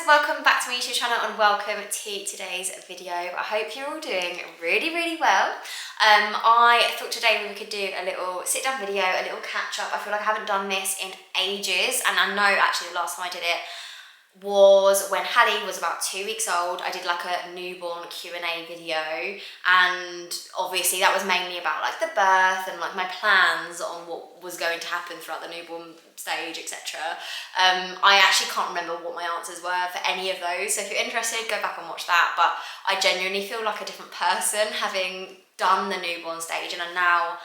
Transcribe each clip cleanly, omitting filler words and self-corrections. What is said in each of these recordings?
welcome back to my YouTube channel and welcome to today's video. I hope you're all doing really well. I thought today we could do a little sit down video, a little catch up. I feel like I haven't done this in ages, and I know actually the last time I did it was when Hallie was about 2 weeks old. I did like a newborn Q&A video, and obviously that was mainly about like the birth and like my plans on what was going to happen throughout the newborn stage, etc. I actually can't remember what my answers were for any of those, so if you're interested, go back and watch that. But I genuinely feel like a different person having done the newborn stage, and now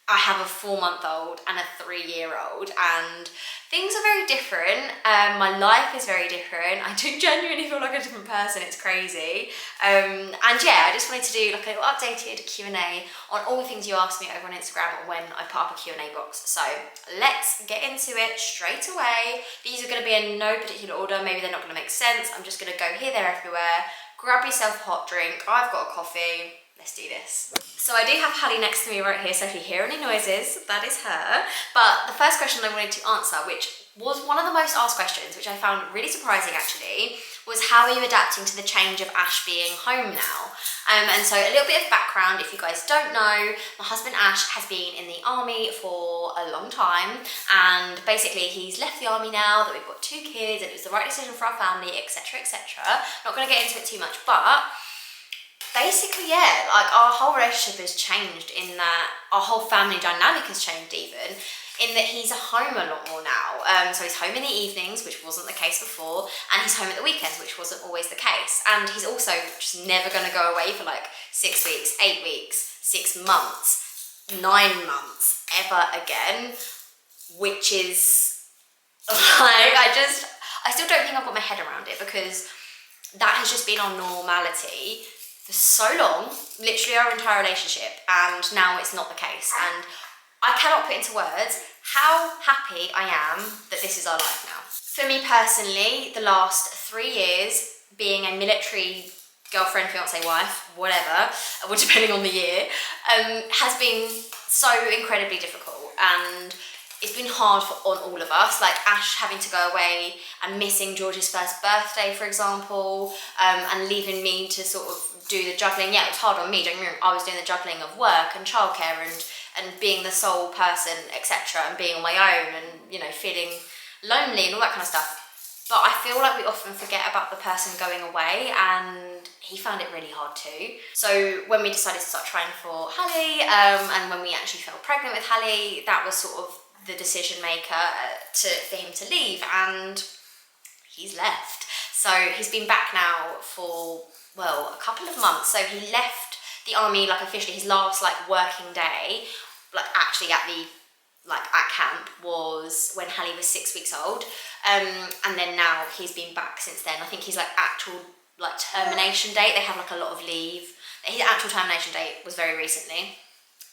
I have a 4-month-old and a 3-year-old, and things are very different. My life is very different. I do genuinely feel like a different person. It's crazy. And yeah, I just wanted to do like a little updated Q&A on all the things you asked me over on Instagram when I put up a Q&A box. So let's get into it straight away. These are going to be in no particular order. Maybe they're not going to make sense. I'm just going to go here, there, everywhere. Grab yourself a hot drink. I've got a coffee. Let's do this. So I do have Hallie next to me right here, so if you hear any noises, that is her. But the first question I wanted to answer, which was one of the most asked questions, which I found really surprising actually, was how are you adapting to the change of Ash being home now? And so a little bit of background, if you guys don't know, my husband Ash has been in the army for a long time, and basically he's left the army now that we've got 2 kids and it was the right decision for our family, etc, etc. Not going to get into it too much, but basically, yeah, like our whole relationship has changed in that our whole family dynamic has changed even, in that he's at home a lot more now. So he's home in the evenings, which wasn't the case before, and he's home at the weekends, which wasn't always the case. And he's also just never going to go away for like 6 weeks, 8 weeks, 6 months, 9 months, ever again, which is like, I still don't think I've got my head around it, because that has just been our normality for so long, literally our entire relationship, and now it's not the case. And I cannot put into words how happy I am that this is our life now. For me personally, the last 3 years, being a military girlfriend, fiance, wife, whatever, well, depending on the year, has been so incredibly difficult. And it's been hard on all of us, like Ash having to go away and missing George's first birthday, for example, and leaving me to sort of do the juggling. Yeah, it was hard on me, don't get me wrong. I was doing the juggling of work and childcare and being the sole person, etc., and being on my own and, you know, feeling lonely and all that kind of stuff. But I feel like we often forget about the person going away, and he found it really hard too. So when we decided to start trying for Hallie, and when we actually fell pregnant with Hallie, that was sort of the decision maker for him to leave, and he's left. So he's been back now for, well, a couple of months. So he left the army, like officially his last like working day, like actually at camp, was when Hallie was 6 weeks old. And then now he's been back since then. I think his like actual like termination date, they have like a lot of leave. His actual termination date was very recently.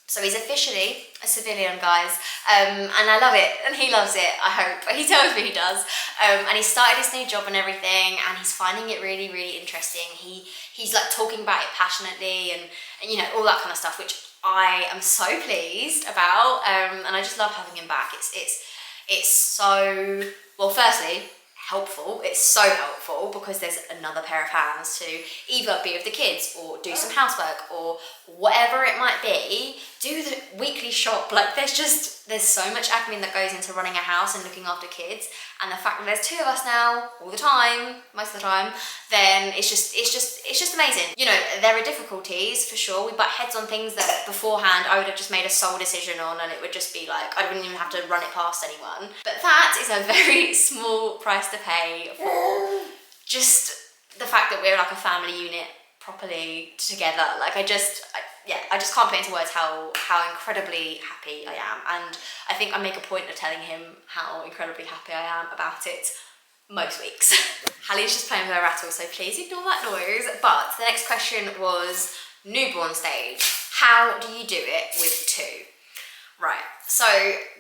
So he's officially a civilian, guys, and I love it, and he loves it, I hope. He tells me he does, and he started his new job and everything, and he's finding it really interesting. He's like talking about it passionately, and you know, all that kind of stuff, which I am so pleased about, and I just love having him back. It's so, well, firstly, helpful. It's so helpful because there's another pair of hands to either be with the kids or do some housework or whatever it might be, do the weekly shop. Like there's so much admin that goes into running a house and looking after kids, and the fact that there's 2 of us now all the time, most of the time, then it's just amazing. You know, there are difficulties for sure. We butt heads on things that beforehand I would have just made a sole decision on, and it would just be like I wouldn't even have to run it past anyone. But that is a very small price to pay for just the fact that we're like a family unit properly together. Like I just can't put into words how incredibly happy I am, and I think I make a point of telling him how incredibly happy I am about it most weeks. Hallie's just playing with her rattle, so please ignore that noise. But the next question was newborn stage. How do you do it with 2? Right, so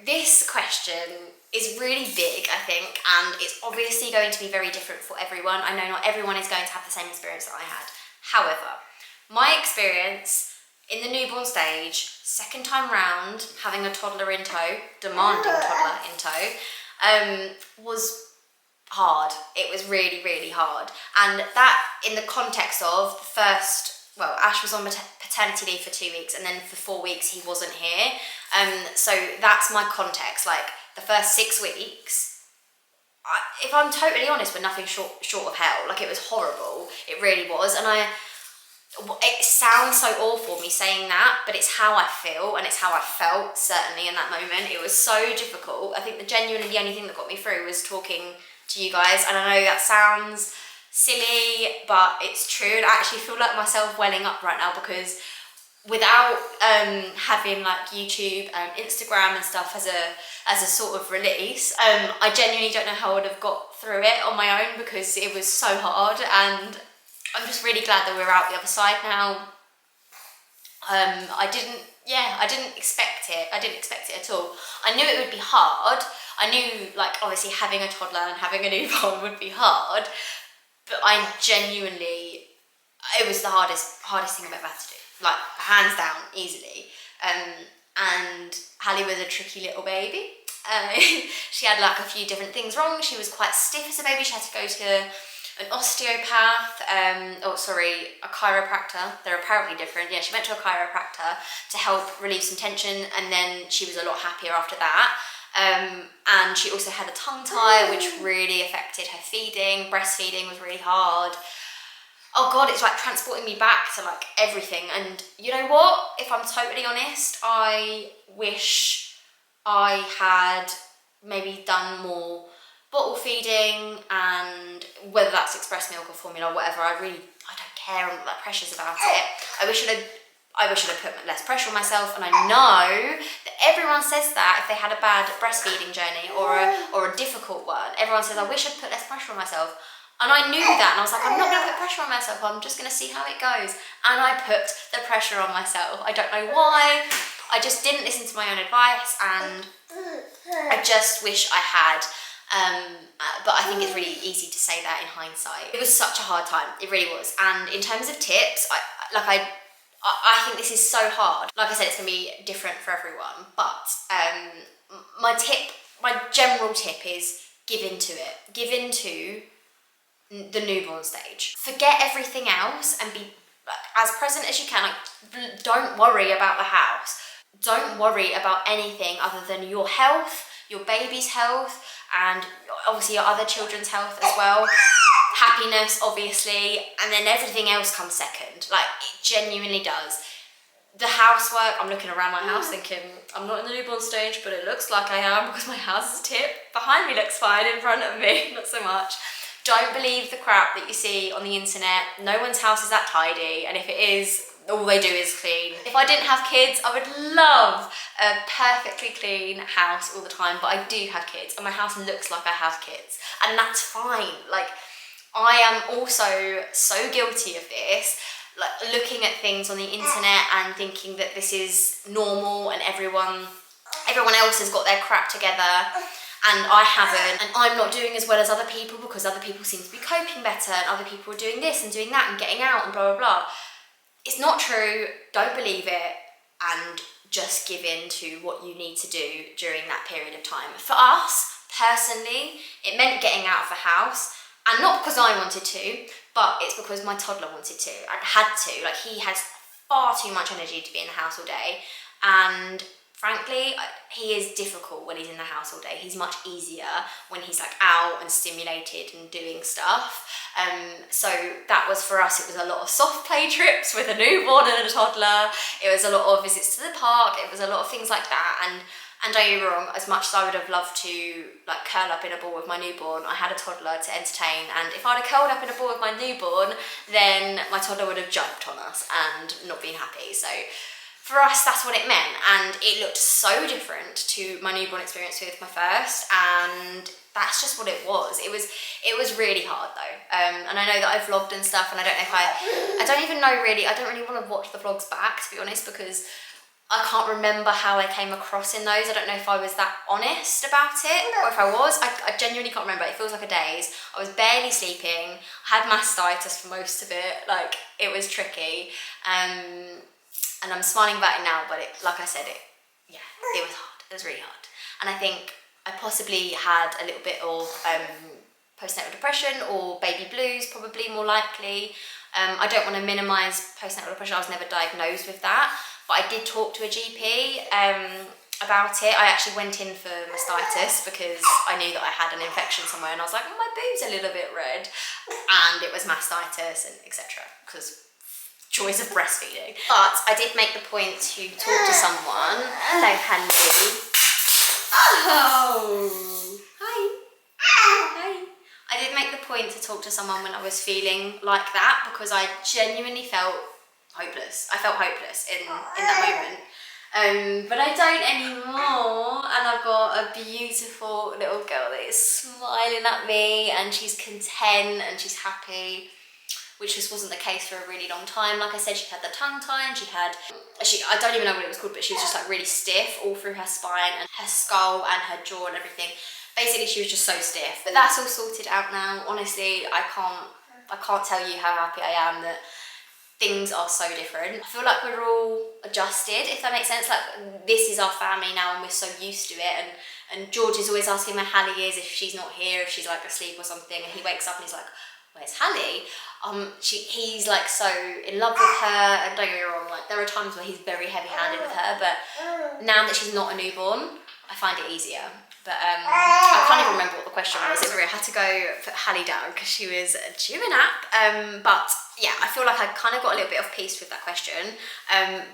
this question is really big, I think, and it's obviously going to be very different for everyone. I know not everyone is going to have the same experience that I had. However, my experience in the newborn stage, second time round, having a toddler in tow, demanding toddler in tow, was hard. It was really, really hard. And that in the context of the first, well, Ash was on paternity leave for 2 weeks, and then for 4 weeks he wasn't here. So that's my context. Like the first 6 weeks, if I'm totally honest, were nothing short of hell. Like it was horrible. It really was. And it sounds so awful me saying that, but it's how I feel and it's how I felt certainly in that moment. It was so difficult. I think the only thing that got me through was talking to you guys. And I know that sounds silly, but it's true. And I actually feel like myself welling up right now, because without having like YouTube and Instagram and stuff as a sort of release, I genuinely don't know how I would have got through it on my own, because it was so hard. And I'm just really glad that we're out the other side now. I didn't expect it. I didn't expect it at all. I knew it would be hard. I knew, like, obviously having a toddler and having a newborn would be hard, but it was the hardest thing I've ever had to do. Like, hands down, easily. And Hallie was a tricky little baby. She had like a few different things wrong. She was quite stiff as a baby. She had to go to an osteopath, a chiropractor. They're apparently different. Yeah, she went to a chiropractor to help relieve some tension, and then she was a lot happier after that. And she also had a tongue tie, which really affected her feeding. Breastfeeding was really hard. Oh God, it's like transporting me back to like everything. And you know what? If I'm totally honest, I wish I had maybe done more bottle feeding, and whether that's express milk or formula or whatever, I don't care. I'm like precious about it. I wish I'd have put less pressure on myself, and I know that everyone says that if they had a bad breastfeeding journey or a difficult one, everyone says, I wish I'd put less pressure on myself. And I knew that, and I was like, I'm not going to put pressure on myself, I'm just going to see how it goes. And I put the pressure on myself. I don't know why. I just didn't listen to my own advice, and I just wish I had. But I think it's really easy to say that in hindsight. It was such a hard time, it really was. And in terms of tips, I think this is so hard. Like I said, it's gonna be different for everyone, but my general tip is give into it. Give into the newborn stage. Forget everything else and be as present as you can. Like, don't worry about the house. Don't worry about anything other than your health, your baby's health, and obviously your other children's health as well. Happiness, obviously, and then everything else comes second. Like, it genuinely does. The housework, I'm looking around my house thinking, I'm not in the newborn stage, but it looks like I am because my house is tipped. Behind me looks fine, in front of me, not so much. Don't believe the crap that you see on the internet. No one's house is that tidy, and if it is, all they do is clean. If I didn't have kids, I would love a perfectly clean house all the time, but I do have kids, and my house looks like I have kids, and that's fine. Like, I am also so guilty of this, like looking at things on the internet and thinking that this is normal and everyone else has got their crap together and I haven't, and I'm not doing as well as other people because other people seem to be coping better and other people are doing this and doing that and getting out and blah blah blah. It's not true. Don't believe it, and just give in to what you need to do during that period of time. For us personally, it meant getting out of the house. And not because I wanted to, but it's because my toddler wanted to and had to. Like, he has far too much energy to be in the house all day. And frankly, he is difficult when he's in the house all day. He's much easier when he's like out and stimulated and doing stuff. So that was, for us, it was a lot of soft play trips with a newborn and a toddler. It was a lot of visits to the park. It was a lot of things like that. And don't get me wrong, as much as I would have loved to like curl up in a ball with my newborn, I had a toddler to entertain, and if I'd have curled up in a ball with my newborn, then my toddler would have jumped on us and not been happy. So for us, that's what it meant, and it looked so different to my newborn experience with my first, and that's just what it was. It was really hard though, and I know that I vlogged and stuff, and I don't know if I don't even know really, I don't really want to watch the vlogs back, to be honest, because I can't remember how I came across in those. I don't know if I was that honest about it, or if I was. I genuinely can't remember. It feels like a daze. I was barely sleeping. I had mastitis for most of it. Like, it was tricky. And I'm smiling about it now, but like I said, it was hard. It was really hard. And I think I possibly had a little bit of postnatal depression or baby blues, probably more likely. I don't want to minimise postnatal depression. I was never diagnosed with that, but I did talk to a GP about it. I actually went in for mastitis because I knew that I had an infection somewhere, and I was like, oh, my boob's a little bit red, and it was mastitis and etc. because joys of breastfeeding. But I did make the point to talk to someone. Hello, Handy. Oh, hi. Hi. I did make the point to talk to someone when I was feeling like that, because I genuinely felt hopeless. I felt hopeless in that moment. But I don't anymore, and I've got a beautiful little girl that is smiling at me, and she's content and she's happy, which just wasn't the case for a really long time. Like I said, she had the tongue tie, and I don't even know what it was called, but she was just like really stiff all through her spine and her skull and her jaw and everything. Basically, she was just so stiff. But that's all sorted out now. Honestly, I can't tell you how happy I am that things are so different. I feel like we're all adjusted, if that makes sense. Like, this is our family now, and we're so used to it. And George is always asking where Hallie is, if she's not here, if she's like asleep or something. And he wakes up and he's like, where's Hallie? He's like so in love with her, and don't get me wrong, like there are times where he's very heavy-handed with her, but now that she's not a newborn, I find it easier. But I can't even remember what the question was. Sorry, I had to go put Hallie down because she was due a nap. But yeah, I feel like I kind of got a little bit of peace with that question.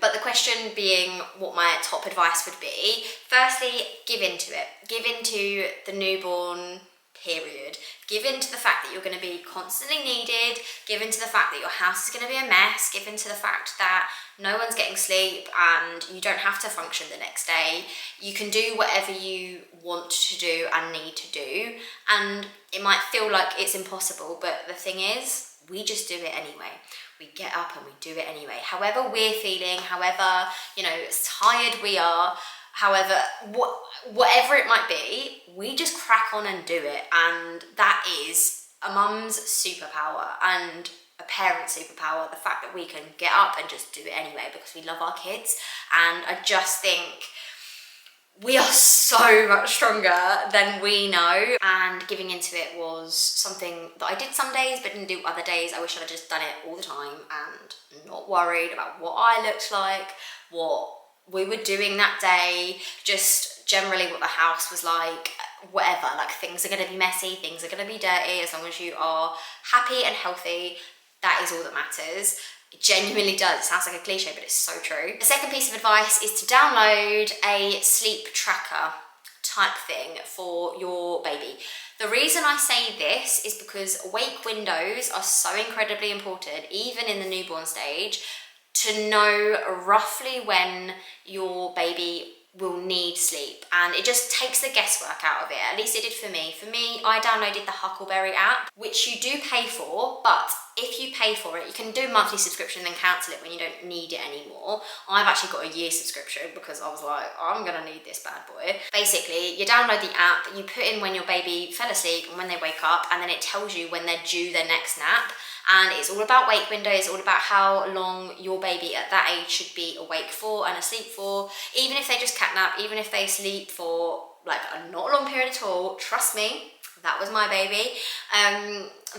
But the question being what my top advice would be: firstly, give into it. Give into the newborn period. Give in to the fact that you're going to be constantly needed. Give in to the fact that your house is going to be a mess. Give in to the fact that no one's getting sleep and you don't have to function the next day. You can do whatever you want to do and need to do, and it might feel like it's impossible, but the thing is, we just do it anyway. We get up and we do it anyway. However we're feeling, however, tired we are, however, whatever it might be, we just crack on and do it. And that is a mum's superpower and a parent's superpower, the fact that we can get up and just do it anyway because we love our kids. And I just think we are so much stronger than we know, and giving into it was something that I did some days but didn't do other days. I wish I'd just done it all the time and not worried about what I looked like, what we were doing that day, just generally what the house was like, whatever. Like, things are going to be messy, things are going to be dirty. As long as you are happy and healthy, that is all that matters. It genuinely does. It sounds like a cliche, but it's so true. The second piece of advice is to download a sleep tracker type thing for your baby. The reason I say this is because wake windows are so incredibly important, even in the newborn stage, to know roughly when your baby will need sleep, and it just takes the guesswork out of it. At least it did for me. For me, I downloaded the Huckleberry app, which you do pay for, but if you pay for it, you can do a monthly subscription and then cancel it when you don't need it anymore. I've actually got a year subscription because I was like, I'm gonna need this bad boy. Basically, you download the app, you put in when your baby fell asleep and when they wake up, and then it tells you when they're due their next nap. And it's all about wake windows, all about how long your baby at that age should be awake for and asleep for. Even if they just catnap, even if they sleep for like a not long period at all, trust me, that was my baby,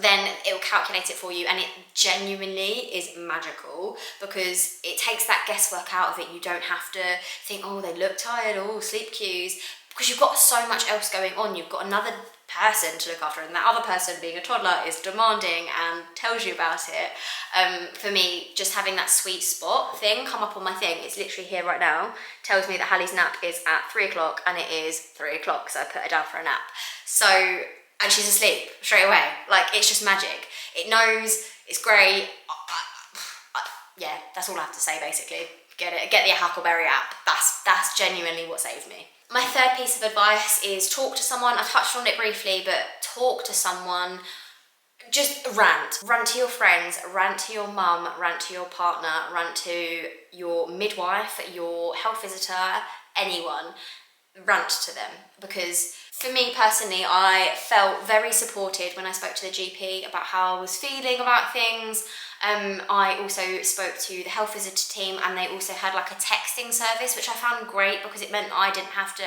then it will calculate it for you, and it genuinely is magical because it takes that guesswork out of it. You don't have to think, oh, they look tired, oh, sleep cues, because you've got so much else going on. You've got another person to look after, and that other person, being a toddler, is demanding and tells you about it. For me, just having that sweet spot thing come up on my thing, it's literally here right now, tells me that Hallie's nap is at 3 o'clock, and it is 3 o'clock, so I put her down for a nap. So, and she's asleep straight away. Like, it's just magic. It knows, it's great. Yeah, that's all I have to say, basically. Get it, get the Huckleberry app. That's genuinely what saved me. My third piece of advice is talk to someone. I touched on it briefly, but talk to someone. Just rant. Rant to your friends, rant to your mum, rant to your partner, rant to your midwife, your health visitor, anyone. Rant to them. Because for me personally, I felt very supported when I spoke to the GP about how I was feeling about things. I also spoke to the health visitor team, and they also had like a texting service, which I found great because it meant I didn't have to,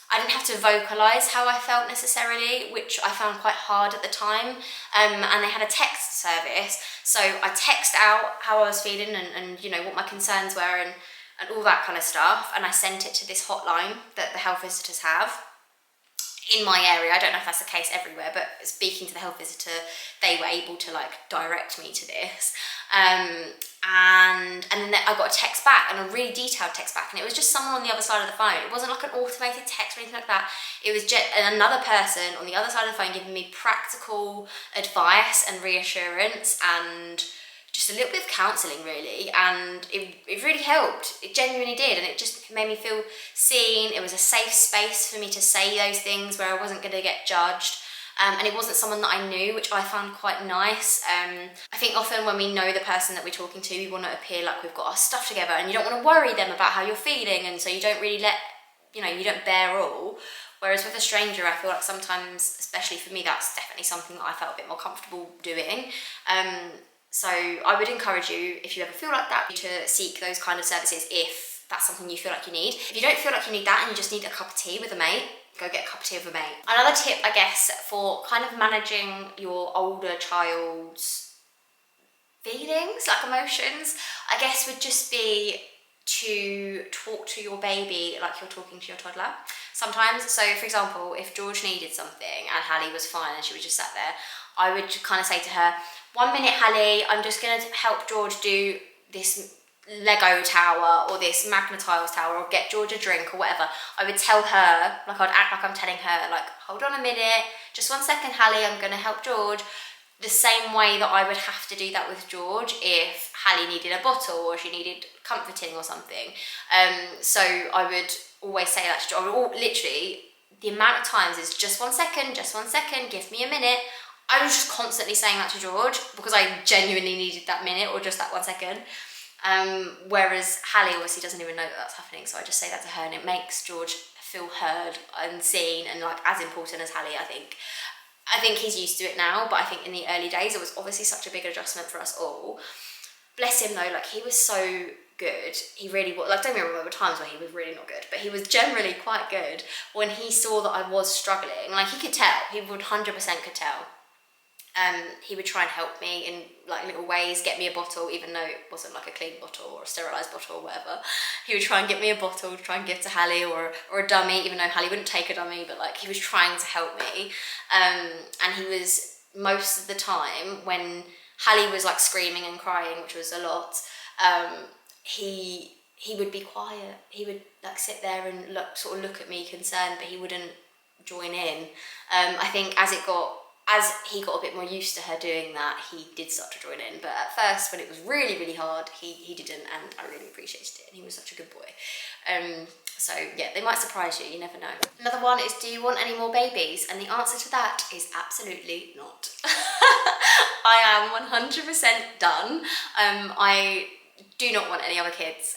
I didn't have to vocalise how I felt necessarily, which I found quite hard at the time. And they had a text service, so I text out how I was feeling and you know, what my concerns were and all that kind of stuff, and I sent it to this hotline that the health visitors have in my area. I don't know if that's the case everywhere, but speaking to the health visitor, they were able to like direct me to this. And then I got a text back, and a really detailed text back, and it was just someone on the other side of the phone. It wasn't like an automated text or anything like that. It was just another person on the other side of the phone giving me practical advice and reassurance and just a little bit of counselling really, and it really helped. It genuinely did, and it just made me feel seen. It was a safe space for me to say those things where I wasn't going to get judged. And it wasn't someone that I knew, which I found quite nice. I think often when we know the person that we're talking to, we want to appear like we've got our stuff together, and you don't want to worry them about how you're feeling, and so you don't really you don't bear all. Whereas with a stranger, I feel like sometimes, especially for me, that's definitely something that I felt a bit more comfortable doing. So I would encourage you, if you ever feel like that, to seek those kind of services if that's something you feel like you need. If you don't feel like you need that and you just need a cup of tea with a mate, go get a cup of tea with a mate. Another tip, I guess, for kind of managing your older child's feelings, like emotions, I guess would just be to talk to your baby like you're talking to your toddler sometimes. So for example, if George needed something and Hallie was fine and she was just sat there, I would kind of say to her, 1 minute Hallie, I'm just going to help George do this Lego tower or this Magnetiles tower, or get George a drink or whatever. I would tell her, like I'd act like I'm telling her, like, hold on a minute, just 1 second Hallie, I'm going to help George. The same way that I would have to do that with George if Hallie needed a bottle or she needed comforting or something. So I would always say that to George. Literally, the amount of times is just 1 second, give me a minute. I was just constantly saying that to George because I genuinely needed that minute or just that 1 second. Whereas Hallie obviously doesn't even know that that's happening, so I just say that to her, and it makes George feel heard and seen and like as important as Hallie, I think. I think he's used to it now, but I think in the early days it was obviously such a big adjustment for us all. Bless him though, like he was so good. He really was, like don't get me wrong, there were times where he was really not good, but he was generally quite good. When he saw that I was struggling, like he could tell, he would 100% could tell. He would try and help me in like little ways, get me a bottle, even though it wasn't like a clean bottle or a sterilised bottle or whatever. He would try and get me a bottle to try and give to Hallie, or a dummy, even though Hallie wouldn't take a dummy, but like he was trying to help me. And he was, most of the time when Hallie was like screaming and crying, which was a lot, he would be quiet. He would like sit there and sort of look at me concerned, but he wouldn't join in. I think as he got a bit more used to her doing that, he did start to join in. But at first, when it was really, really hard, he didn't, and I really appreciated it, and he was such a good boy. So yeah, they might surprise you, you never know. Another one is, do you want any more babies? And the answer to that is absolutely not. I am 100% done. I do not want any other kids,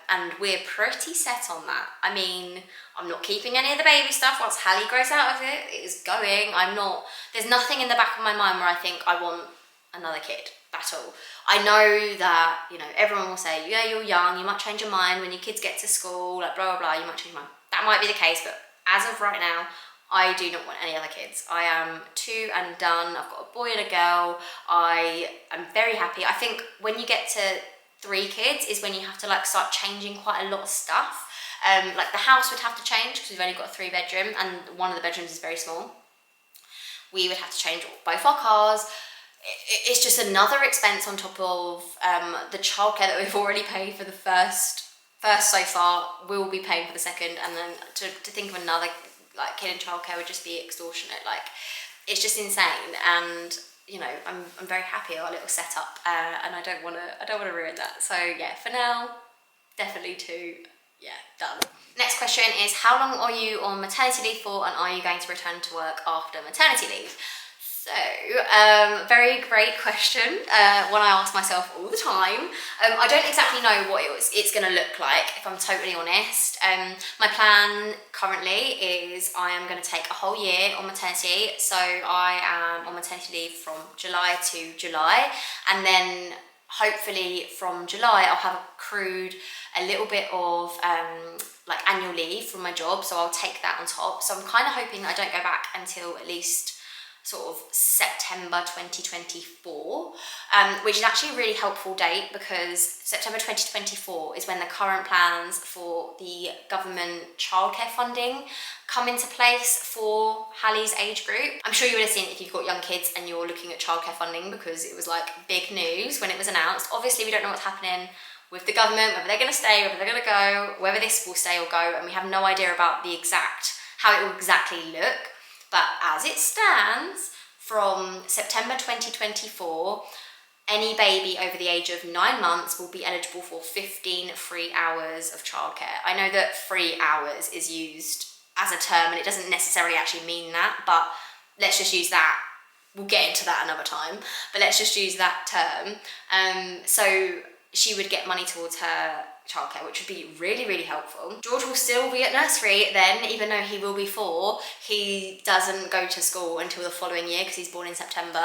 and we're pretty set on that. I mean, I'm not keeping any of the baby stuff. Once Hallie grows out of it, it is going. There's nothing in the back of my mind where I think I want another kid at all. I know that, you know, everyone will say, yeah, you're young, you might change your mind when your kids get to school, like blah, blah, blah, you might change your mind. That might be the case, but as of right now, I do not want any other kids. I am 2 and done. I've got a boy and a girl. I am very happy. I think when you get to 3 kids is when you have to like start changing quite a lot of stuff. Like the house would have to change because we've only got a 3-bedroom and one of the bedrooms is very small. We would have to change both our cars. It's just another expense on top of the childcare that we've already paid for the first so far. We'll be paying for the second, and then to think of another like kid in childcare would just be extortionate. Like it's just insane, and you know, I'm very happy with our little setup, and I don't want to ruin that. So yeah, for now, definitely 2. Yeah, done. Next question is, how long are you on maternity leave for, and are you going to return to work after maternity leave? So, very great question, one I ask myself all the time. I don't exactly know what it's going to look like, if I'm totally honest. My plan currently is I am going to take a whole year on maternity. So I am on maternity leave from July to July, and then hopefully from July I'll have accrued a little bit of like annual leave from my job, so I'll take that on top. So I'm kind of hoping that I don't go back until at least sort of September 2024, which is actually a really helpful date, because September 2024 is when the current plans for the government childcare funding come into place for Hallie's age group. I'm sure you would have seen it if you've got young kids and you're looking at childcare funding, because it was like big news when it was announced. Obviously we don't know what's happening with the government, whether they're going to stay, whether they're going to go, whether this will stay or go, and we have no idea about the exact, how it will exactly look. But as it stands, from September 2024, any baby over the age of 9 months will be eligible for 15 free hours of childcare. I know that free hours is used as a term and it doesn't necessarily actually mean that, but let's just use that. We'll get into that another time, but let's just use that term. So she would get money towards her childcare, which would be really, really helpful. George will still be at nursery then, even though he will be 4. He doesn't go to school until the following year because he's born in September,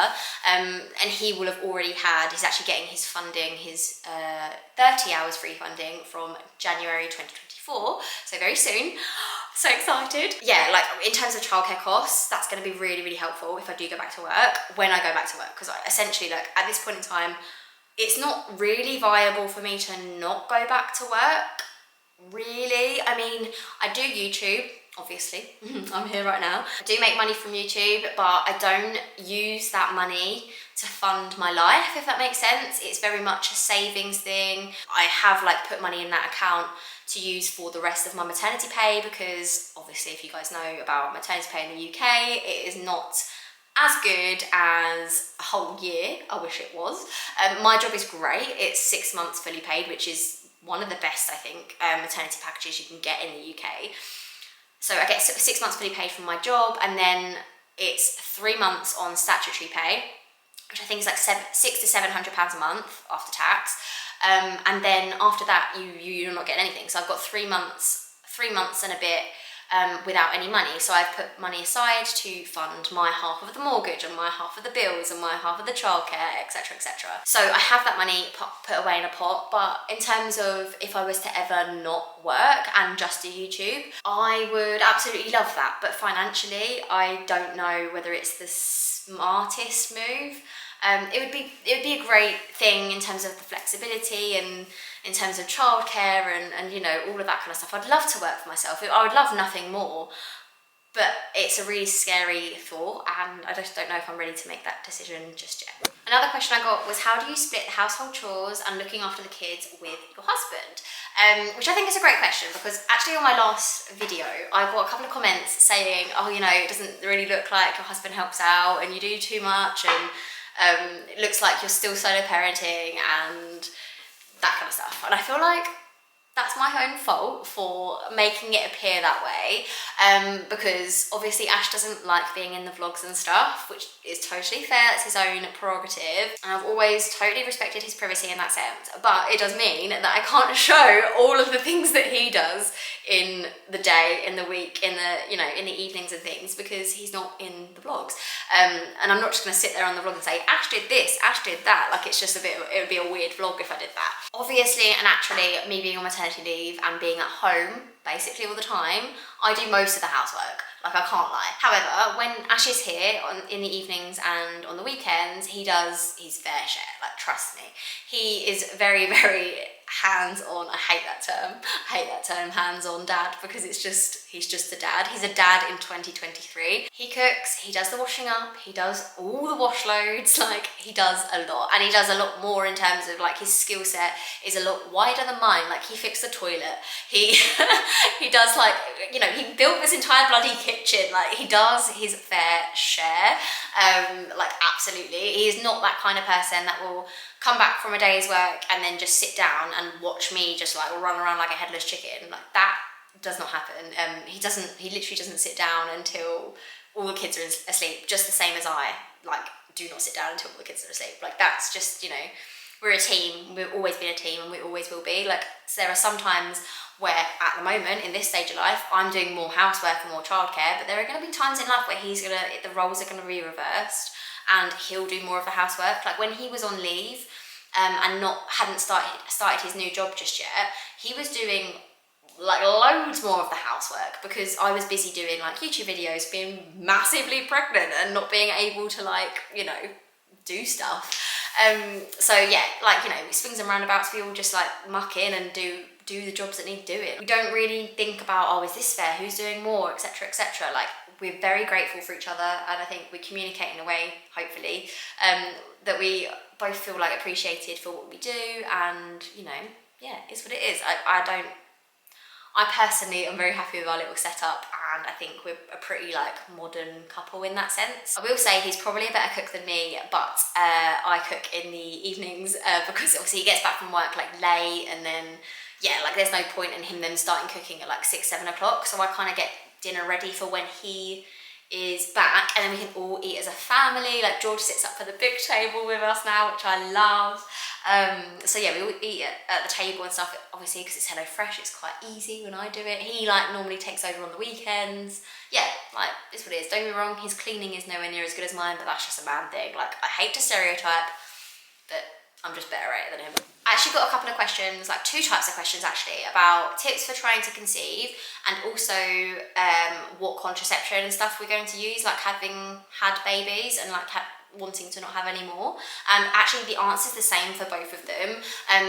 and he will have already had, he's actually getting his funding, his 30 hours free funding from January 2024, so very soon. So excited. Yeah, like in terms of childcare costs, that's going to be really, really helpful if I do go back to work, when I go back to work, because essentially, like at this point in time, it's not really viable for me to not go back to work, really. I mean, I do YouTube, obviously. I'm here right now. I do make money from YouTube, but I don't use that money to fund my life, if that makes sense. It's very much a savings thing. I have like put money in that account to use for the rest of my maternity pay, because obviously if you guys know about maternity pay in the UK, it is not as good as a whole year. I wish it was. My job is great. It's 6 months fully paid, which is one of the best, I think, maternity packages you can get in the UK. So I get 6 months fully paid from my job, and then it's 3 months on statutory pay, which I think is like £600 to £700 a month after tax. And then after that, you're not getting anything. So I've got 3 months and a bit without any money. So I've put money aside to fund my half of the mortgage and my half of the bills and my half of the childcare, etc, etc. So I have that money put away in a pot. But in terms of if I was to ever not work and just do YouTube, I would absolutely love that. But financially, I don't know whether it's the smartest move. It would be a great thing in terms of the flexibility and in terms of childcare and you know, all of that kind of stuff. I'd love to work for myself. I would love nothing more, but it's a really scary thought, and I just don't know if I'm ready to make that decision just yet. Another question I got was, how do you split household chores and looking after the kids with your husband? Which I think is a great question, because actually on my last video, I got a couple of comments saying, oh, you know, it doesn't really look like your husband helps out and you do too much, and it looks like you're still solo parenting and that kind of stuff. And I feel like that's my own fault for making it appear that way, because obviously Ash doesn't like being in the vlogs and stuff, which is totally fair. It's his own prerogative, and I've always totally respected his privacy in that sense. But it does mean that I can't show all of the things that he does in the day, in the week, in the, you know, in the evenings and things, because he's not in the vlogs. And I'm not just going to sit there on the vlog and say, Ash did this, Ash did that. Like, it's just it would be a weird vlog if I did that. Obviously and naturally, me being on maternity leave and being at home basically all the time, I do most of the housework. Like, I can't lie. However, when Ash is here in the evenings and on the weekends, he does his fair share. Like, trust me. He is very, very hands-on. I hate that term. I hate that term, hands-on dad, because it's just, he's just a dad. He's a dad in 2023. He cooks, he does the washing up, he does all the wash loads, like, he does a lot. And he does a lot more in terms of, like, his skill set is a lot wider than mine. Like, he fixed the toilet. He he does, like, you know, he built this entire bloody kitchen. Like, he does his fair share. Like, absolutely. He is not that kind of person that will come back from a day's work and then just sit down and watch me just like run around like a headless chicken. Like, that does not happen. He literally doesn't sit down until all the kids are asleep, just the same as I, like, do not sit down until all the kids are asleep. Like, that's just, you know, we're a team. We've always been a team, and we always will be. Like, so there are some times where at the moment in this stage of life, I'm doing more housework and more childcare, but there are going to be times in life where the roles are going to be reversed and he'll do more of the housework. Like, when he was on leave, and hadn't started his new job just yet, he was doing like loads more of the housework because I was busy doing like YouTube videos, being massively pregnant and not being able to like, you know, do stuff. So yeah, like, you know, swings and roundabouts, we all just like muck in and do the jobs that need doing. We don't really think about, oh, is this fair, who's doing more, etc, etc. Like, we're very grateful for each other, and I think we communicate in a way, hopefully, that we both feel like appreciated for what we do, and, you know, yeah, it's what it is. I personally am very happy with our little setup, and I think we're a pretty like modern couple in that sense. I will say he's probably a better cook than me, but I cook in the evenings because obviously he gets back from work like late, and then yeah, like there's no point in him then starting cooking at like 6-7 o'clock, so I kind of get dinner ready for when he is back, and then we can all eat as a family. Like George sits up for the big table with us now, which I love. So yeah, we all eat at the table and stuff, obviously because it's HelloFresh, it's quite easy when I do it. He like normally takes over on the weekends. Yeah, like it's what it is. Don't get me wrong, his cleaning is nowhere near as good as mine, but that's just a man thing. Like, I hate to stereotype, but I'm just better at it than him. I actually got a couple of questions, like 2 types of questions actually, about tips for trying to conceive, and also what contraception and stuff we're going to use, like having had babies and like wanting to not have any more. Actually the answer is the same for both of them.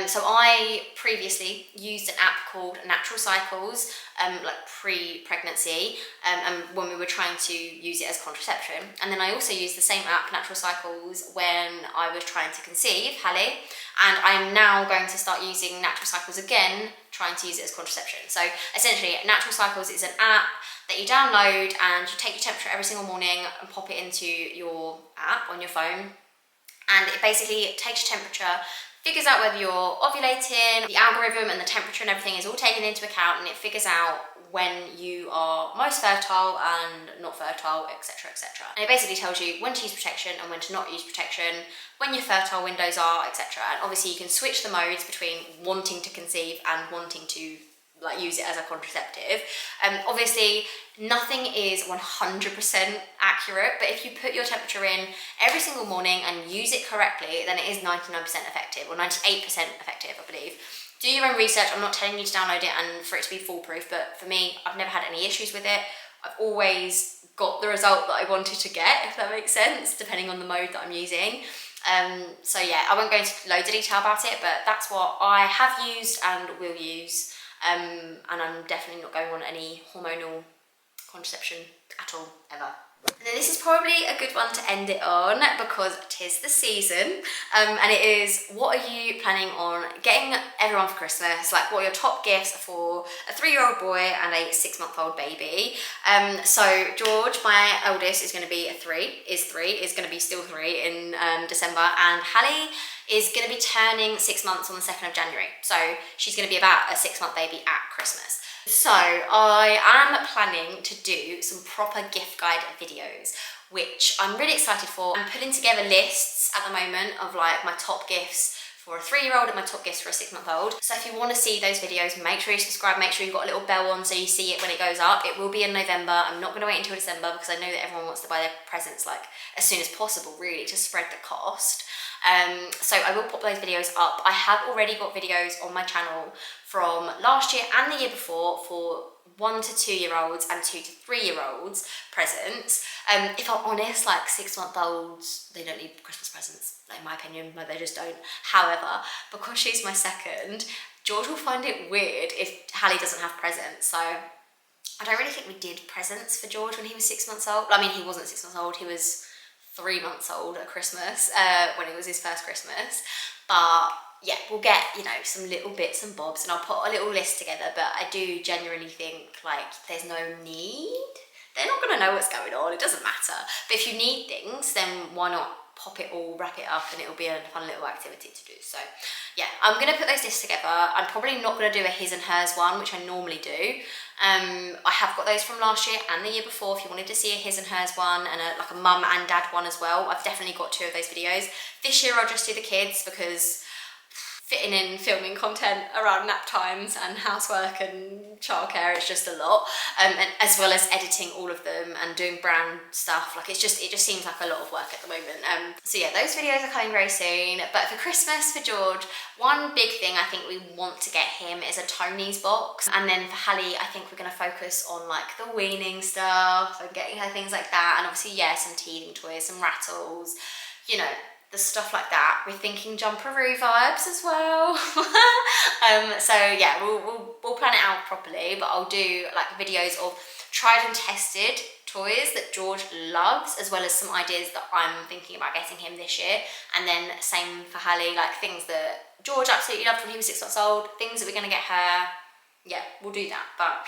So I previously used an app called Natural Cycles, like pre-pregnancy, and when we were trying to use it as contraception. And then I also used the same app, Natural Cycles, when I was trying to conceive Hallie, and I'm now going to start using Natural Cycles again, trying to use it as contraception. So essentially, Natural Cycles is an app that you download, and you take your temperature every single morning and pop it into your app on your phone, and it basically takes your temperature, figures out whether you're ovulating, the algorithm and the temperature and everything is all taken into account, and it figures out when you are most fertile and not fertile, etc, etc. And it basically tells you when to use protection and when to not use protection, when your fertile windows are, etc. And obviously you can switch the modes between wanting to conceive and wanting to like use it as a contraceptive. Obviously nothing is 100% accurate, but if you put your temperature in every single morning and use it correctly, then it is 99% effective, or 98% effective, I believe. Do your own research. I'm not telling you to download it and for it to be foolproof, but for me, I've never had any issues with it. I've always got the result that I wanted to get, if that makes sense, depending on the mode that I'm using. So yeah, I won't go into loads of detail about it, but that's what I have used and will use. And I'm definitely not going on any hormonal contraception at all, ever. And then this is probably a good one to end it on because 'tis the season, and it is, what are you planning on getting everyone for Christmas? Like, what are your top gifts for a 3-year-old boy and a 6-month-old baby? So George, my eldest, is going to be is going to be still 3 in December, and Hallie is going to be turning 6 months on the 2nd of January. So she's going to be about a 6-month baby at Christmas. So I am planning to do some proper gift guide videos, which I'm really excited for. I'm putting together lists at the moment of like my top gifts for a 3-year-old and my top gifts for a 6-month-old. So if you want to see those videos, make sure you subscribe, make sure you've got a little bell on so you see it when it goes up. It will be in November. I'm not going to wait until December because I know that everyone wants to buy their presents like as soon as possible, really, to spread the cost. So I will pop those videos up. I have already got videos on my channel from last year and the year before for 1 to 2-year-olds and 2 to 3-year-olds presents. If I'm honest, like 6-month-olds, they don't need Christmas presents, in my opinion, but they just don't. However, because she's my second, George will find it weird if Hallie doesn't have presents. So I don't really think we did presents for George when he was 6 months old. I mean, he wasn't 6 months old, he was 3 months old at Christmas, when it was his first Christmas. But yeah, we'll get, you know, some little bits and bobs, and I'll put a little list together, but I do genuinely think like there's no need. They're not going to know what's going on, it doesn't matter. But if you need things, then why not pop it all, wrap it up, and it'll be a fun little activity to do. So yeah, I'm going to put those lists together. I'm probably not going to do a his and hers one, which I normally do. I have got those from last year and the year before if you wanted to see a his and hers one, and like a mum and dad one as well. I've definitely got 2 of those videos. This year I'll just do the kids because fitting in filming content around nap times and housework and childcare is just a lot, and as well as editing all of them and doing brand stuff. Like it just seems like a lot of work at the moment. So yeah, those videos are coming very soon. But for Christmas, for George, one big thing I think we want to get him is a Tony's box, and then for Hallie, I think we're going to focus on like the weaning stuff and getting her things like that, and obviously some teething toys, some rattles, you know, the stuff like that. We're thinking jumperoo vibes as well. So yeah, we'll plan it out properly, but I'll do like videos of tried and tested toys that George loves, as well as some ideas that I'm thinking about getting him this year. And then same for Hallie, like things that George absolutely loved when he was 6 months old, things that we're going to get her. Yeah, we'll do that. But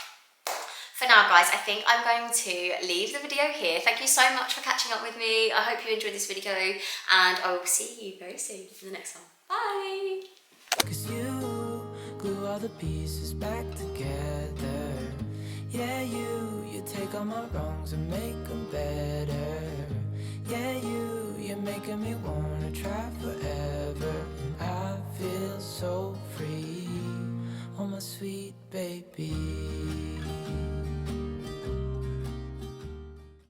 for now, guys, I think I'm going to leave the video here. Thank you so much for catching up with me. I hope you enjoyed this video, and I will see you very soon in the next one. Bye! 'Cause you glue all the pieces back together. Yeah, you take all my wrongs and make them better. Yeah, you're making me wanna try